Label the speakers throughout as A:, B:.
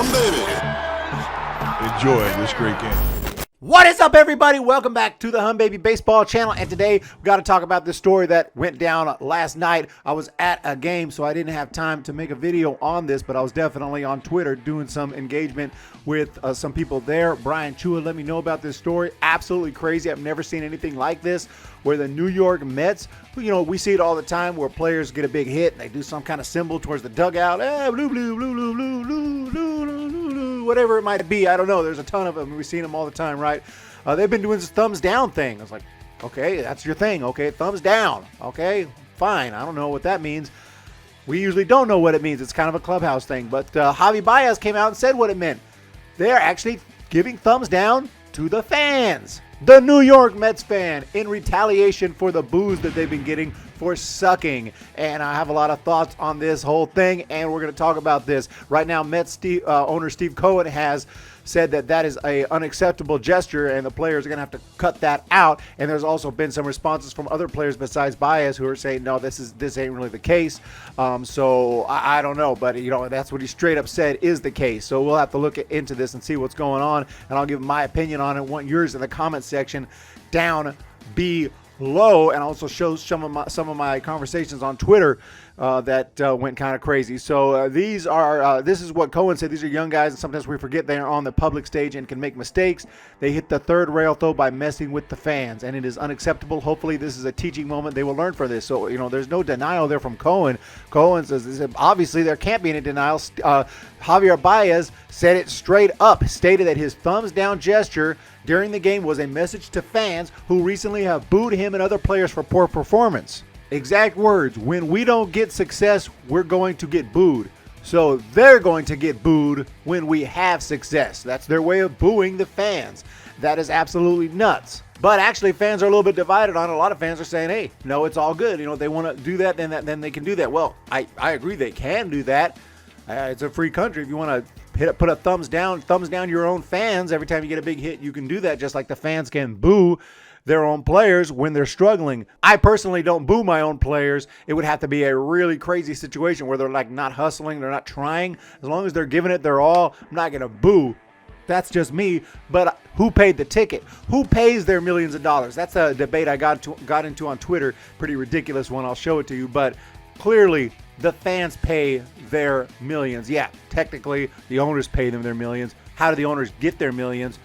A: Baby. Enjoy this great game.
B: What is up, everybody? Welcome back to the Humm Baby Baseball channel. And today we got to talk about this story that went down last night. I was at a game, so I didn't have time to make a video on this, but I was definitely on Twitter doing some engagement with some people there. Brian Chua let me know about this story. Absolutely crazy. I've never seen anything like this, where the New York Mets, we see it all the time where players get a big hit and they do some kind of symbol towards the dugout. Blue, blue, blue, blue, blue, blue, blue, blue, blue, whatever it might be. I don't know. There's a ton of them. We've seen them all the time, right? They've been doing this thumbs down thing. I was like, okay, that's your thing. Okay, thumbs down. Okay, fine. I don't know what that means. We usually don't know what it means. It's kind of a clubhouse thing. But Javier Baez came out and said what it meant. They're actually giving thumbs down to the fans. The New York Mets fan, in retaliation for the boos that they've been getting for sucking. And I have a lot of thoughts on this whole thing, and we're going to talk about this. Right now, Mets owner Steve Cohen has said that is a unacceptable gesture, and the players are going to have to cut that out. And there's also been some responses from other players besides Baez who are saying, no, this ain't really the case. So I don't know, but that's what he straight up said is the case. So we'll have to look into this and see what's going on, and I'll give my opinion on it. Want yours in the comments section down below, and also show some of my conversations on Twitter that went kind of crazy. So this is what Cohen said. These are young guys, and sometimes we forget they are on the public stage and can make mistakes. They hit the third rail, though, by messing with the fans, and it is unacceptable. Hopefully this is a teaching moment. They will learn from this. So there's no denial there from Cohen. Cohen says obviously there can't be any denial. Javier Baez said it straight up, stated that his thumbs down gesture during the game was a message to fans who recently have booed him and other players for poor performance. Exact words: when we don't get success, we're going to get booed. So they're going to get booed when we have success. That's their way of booing the fans. That is absolutely nuts. But actually, fans are a little bit divided on it. A lot of fans are saying, hey, no, it's all good. If they want to do that, then they can do that. Well, I agree they can do that. It's a free country. If you want to put a thumbs down your own fans every time you get a big hit, you can do that, just like the fans can boo their own players when they're struggling. I personally don't boo my own players. It would have to be a really crazy situation where they're like not hustling, they're not trying. As long as they're giving it their all, I'm not going to boo. That's just me. But who paid the ticket? Who pays their millions of dollars? That's a debate I got into on Twitter. Pretty ridiculous one. I'll show it to you. But clearly, the fans pay their millions. Yeah, technically, the owners pay them their millions. How do the owners get their millions?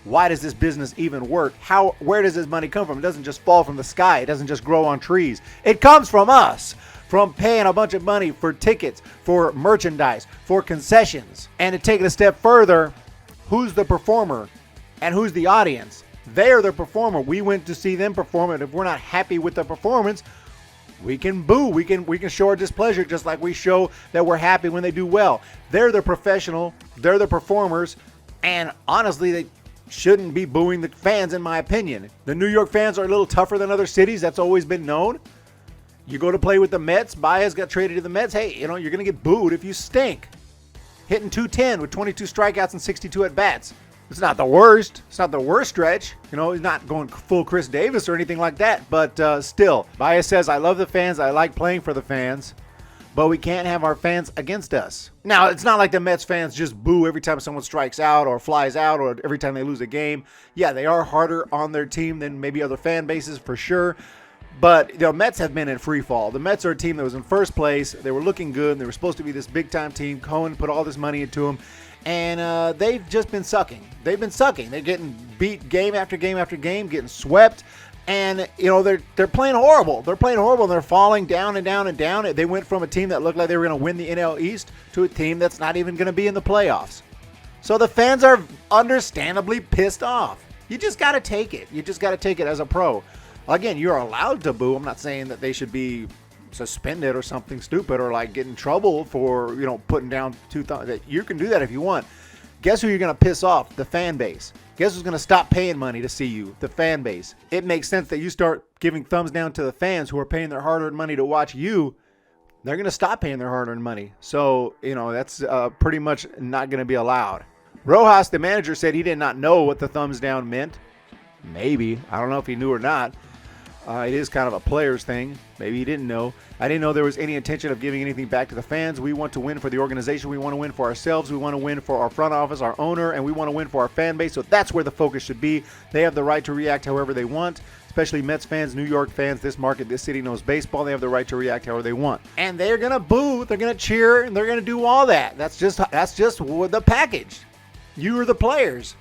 B: Why does this business even work? Where does this money come from? It doesn't just fall from the sky. It doesn't just grow on trees. It comes from us, from paying a bunch of money for tickets, for merchandise, for concessions. And to take it a step further, who's the performer and who's the audience? They are the performer. We went to see them perform, and if we're not happy with the performance, we can boo. We can show our displeasure, just like we show that we're happy when they do well. They're the professional. They're the performers. And honestly, they shouldn't be booing the fans, in my opinion. The New York fans are a little tougher than other cities. That's always been known. You go to play with the Mets. Baez got traded to the Mets. Hey, you're going to get booed if you stink. Hitting .210 with 22 strikeouts and 62 at-bats. It's not the worst. It's not the worst stretch. He's not going full Chris Davis or anything like that. But still, Baez says, I love the fans. I like playing for the fans. But we can't have our fans against us. Now, it's not like the Mets fans just boo every time someone strikes out or flies out or every time they lose a game. Yeah, they are harder on their team than maybe other fan bases for sure. But the Mets have been in free fall. The Mets are a team that was in first place. They were looking good. They were supposed to be this big-time team. Cohen put all this money into them. And they've just been sucking. They've been sucking. They're getting beat game after game after game, getting swept. And, they're playing horrible. They're playing horrible, and they're falling down and down and down. They went from a team that looked like they were going to win the NL East to a team that's not even going to be in the playoffs. So the fans are understandably pissed off. You just got to take it. You just got to take it as a pro. Again, you're allowed to boo. I'm not saying that they should be suspended or something stupid or like get in trouble for, putting down two thumbs. You can do that if you want. Guess who you're going to piss off? The fan base. Guess who's going to stop paying money to see you? The fan base. It makes sense that you start giving thumbs down to the fans who are paying their hard-earned money to watch you. They're going to stop paying their hard-earned money. So, that's pretty much not going to be allowed. Rojas, the manager, said he did not know what the thumbs down meant. Maybe. I don't know if he knew or not. It is kind of a player's thing. Maybe you didn't know. I didn't know there was any intention of giving anything back to the fans. We want to win for the organization. We want to win for ourselves. We want to win for our front office, our owner, and we want to win for our fan base. So that's where the focus should be. They have the right to react however they want, especially Mets fans, New York fans. This market, this city knows baseball. They have the right to react however they want. And they're going to boo, they're going to cheer, and they're going to do all that. That's just the package. You are the players.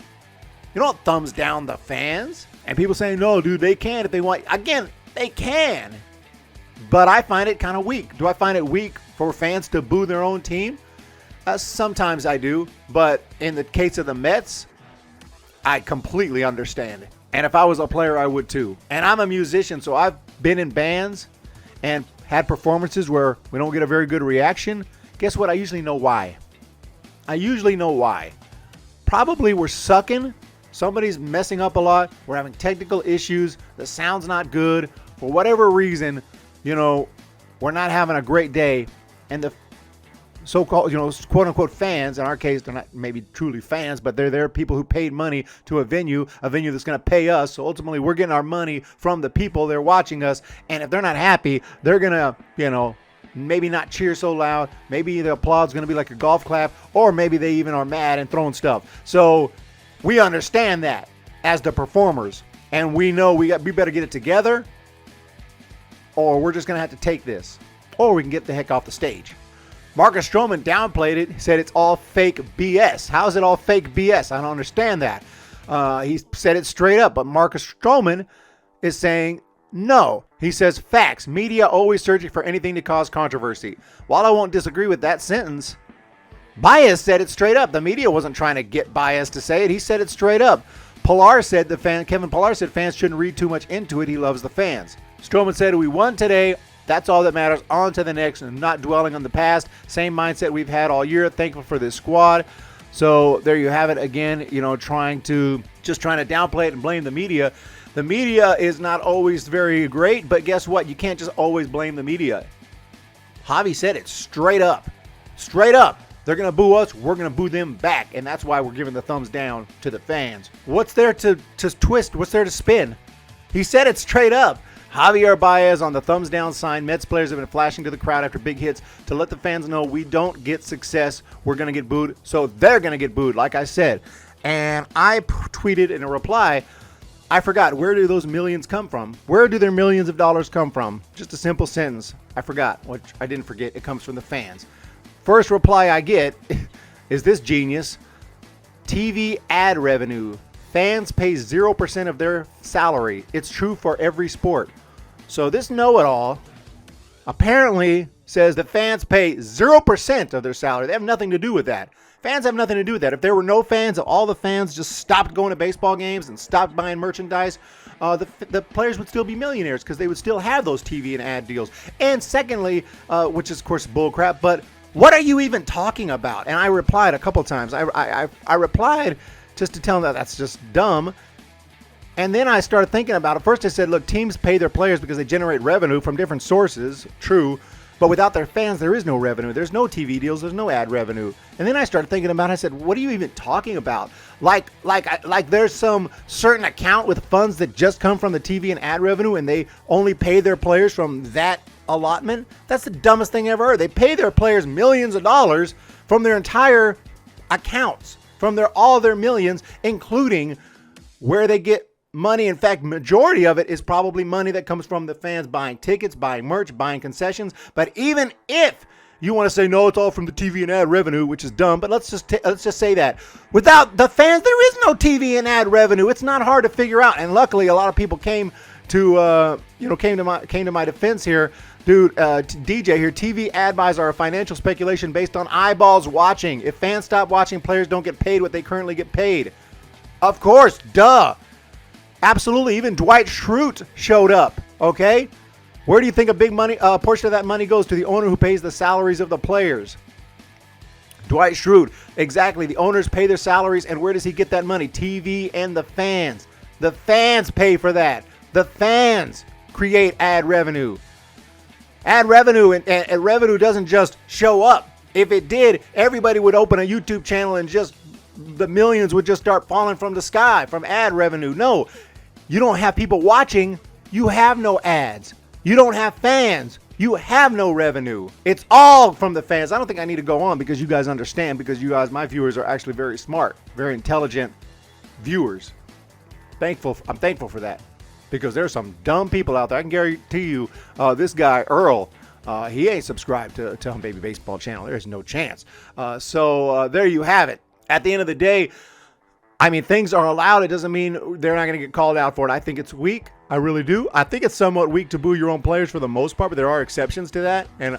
B: You don't thumbs down the fans. And people saying, no, dude, they can if they want. Again, they can. But I find it kind of weak. Do I find it weak for fans to boo their own team? Sometimes I do. But in the case of the Mets, I completely understand it. And if I was a player, I would too. And I'm a musician, so I've been in bands and had performances where we don't get a very good reaction. Guess what? I usually know why. Probably we're sucking. Somebody's messing up a lot. We're having technical issues. The sound's not good. For whatever reason, we're not having a great day. And the so-called, quote-unquote fans, in our case, they're not maybe truly fans, but they're people who paid money to a venue that's going to pay us. So ultimately, we're getting our money from the people. They're watching us. And if they're not happy, they're going to, maybe not cheer so loud. Maybe the applause is going to be like a golf clap. Or maybe they even are mad and throwing stuff. So we understand that as the performers, and we know we better get it together, or we're just going to have to take this, or we can get the heck off the stage. Marcus Stroman downplayed it. He said it's all fake BS. How is it all fake BS? I don't understand that. He said it straight up, but Marcus Stroman is saying no. He says facts. Media always searching for anything to cause controversy. While I won't disagree with that sentence, Baez said it straight up. The media wasn't trying to get Baez to say it. He said it straight up. Kevin Pillar said fans shouldn't read too much into it. He loves the fans. Stroman said, we won today. That's all that matters. On to the next, and not dwelling on the past. Same mindset we've had all year. Thankful for this squad. So there you have it again, trying to downplay it and blame the media. The media is not always very great, but guess what? You can't just always blame the media. Javy said it straight up. Straight up. They're going to boo us. We're going to boo them back. And that's why we're giving the thumbs down to the fans. What's there to twist? What's there to spin? He said it straight up. Javier Baez on the thumbs down sign. Mets players have been flashing to the crowd after big hits to let the fans know we don't get success. We're going to get booed. So they're going to get booed, like I said. And I tweeted in a reply, I forgot, where do those millions come from? Where do their millions of dollars come from? Just a simple sentence. I forgot, which I didn't forget. It comes from the fans. First reply I get is this genius. TV ad revenue. Fans pay 0% of their salary. It's true for every sport. So this know-it-all apparently says that fans pay 0% of their salary. They have nothing to do with that. Fans have nothing to do with that. If there were no fans, if all the fans just stopped going to baseball games and stopped buying merchandise, the players would still be millionaires because they would still have those TV and ad deals. And secondly, which is, of course, bullcrap, but what are you even talking about? And I replied a couple times. I replied just to tell them that's just dumb. And then I started thinking about it. First I said, look, teams pay their players because they generate revenue from different sources. True. But without their fans, there is no revenue. There's no TV deals. There's no ad revenue. And then I started thinking about it. I said, what are you even talking about? Like there's some certain account with funds that just come from the TV and ad revenue and they only pay their players from that allotment? That's the dumbest thing ever heard. They pay their players millions of dollars from their entire accounts, from all their millions, including where they get money. In fact, majority of it is probably money that comes from the fans buying tickets, buying merch, buying concessions. But even if you want to say, no, it's all from the TV and ad revenue, which is dumb, but let's just say that. Without the fans, there is no TV and ad revenue. It's not hard to figure out. And luckily, a lot of people came to my defense here. Dude, DJ here, TV ad buys are a financial speculation based on eyeballs watching. If fans stop watching, players don't get paid what they currently get paid. Of course, duh. Absolutely. Even Dwight Schrute showed up. Okay, where do you think a big portion of that money goes? To the owner who pays the salaries of the players. Dwight Schrute, exactly. The owners pay their salaries, and where does he get that money? TV and the fans. The fans pay for that. The fans create ad revenue. Ad revenue and revenue doesn't just show up. If it did, everybody would open a YouTube channel and just the millions would just start falling from the sky from ad revenue. No, you don't have people watching You have no ads. You don't have fans. You have no revenue. It's all from the fans. I don't think I need to go on because you guys understand, because you guys, my viewers, are actually very smart, very intelligent viewers. I'm thankful for that, because there's some dumb people out there. I can guarantee you this guy, Earl, he ain't subscribed to Humm Baby Baseball channel. There's no chance. So there you have it. At the end of the day, I mean, things are allowed. It doesn't mean they're not going to get called out for it. I think it's weak. I really do. I think it's somewhat weak to boo your own players for the most part, but there are exceptions to that. And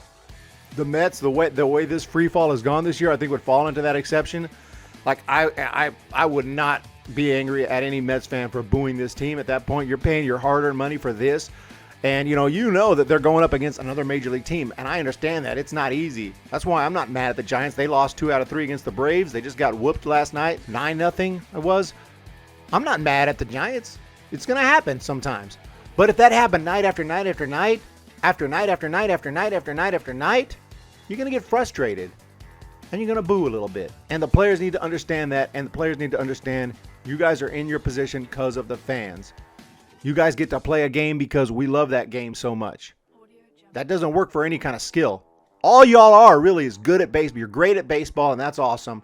B: the Mets, the way this free fall has gone this year, I think would fall into that exception. Like, I would not be angry at any Mets fan for booing this team at that point. You're paying your hard-earned money for this. And, you know that they're going up against another major league team. And I understand that. It's not easy. That's why I'm not mad at the Giants. They lost 2 out of 3 against the Braves. They just got whooped last night. 9-0 it was. I'm not mad at the Giants. It's going to happen sometimes. But if that happened night after night after night, after night after night after night after night after night, you're going to get frustrated. And you're going to boo a little bit. And the players need to understand that. And the players need to understand you guys are in your position because of the fans. You guys get to play a game because we love that game so much. That doesn't work for any kind of skill. All y'all are really is good at baseball. You're great at baseball, and that's awesome.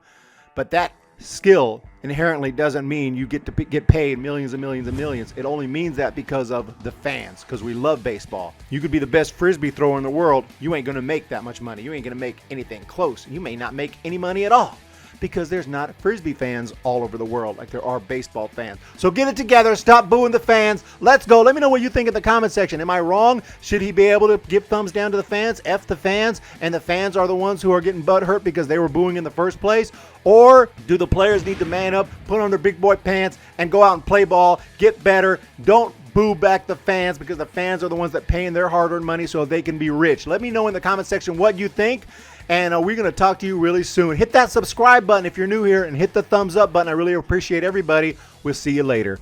B: But that skill inherently doesn't mean you get to get paid millions and millions and millions. It only means that because of the fans, because we love baseball. You could be the best Frisbee thrower in the world. You ain't going to make that much money. You ain't going to make anything close. You may not make any money at all, because there's not Frisbee fans all over the world like there are baseball fans. So get it together. Stop booing the fans. Let's go. Let me know what you think in the comment section. Am I wrong? Should he be able to give thumbs down to the fans? F the fans, and the fans are the ones who are getting butthurt because they were booing in the first place? Or do the players need to man up, put on their big boy pants, and go out and play ball, get better? Don't boo back the fans, because the fans are the ones that paying their hard-earned money so they can be rich. Let me know in the comment section what you think. And we're going to talk to you really soon. Hit that subscribe button if you're new here, and hit the thumbs up button. I really appreciate everybody. We'll see you later.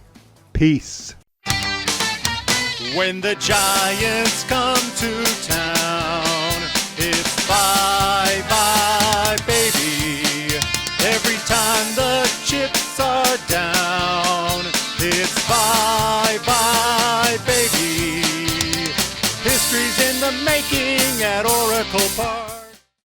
B: Peace.
C: When the Giants come to town, it's bye-bye, baby. Every time the chips are down, it's bye-bye, baby. History's in the making at Oracle Park.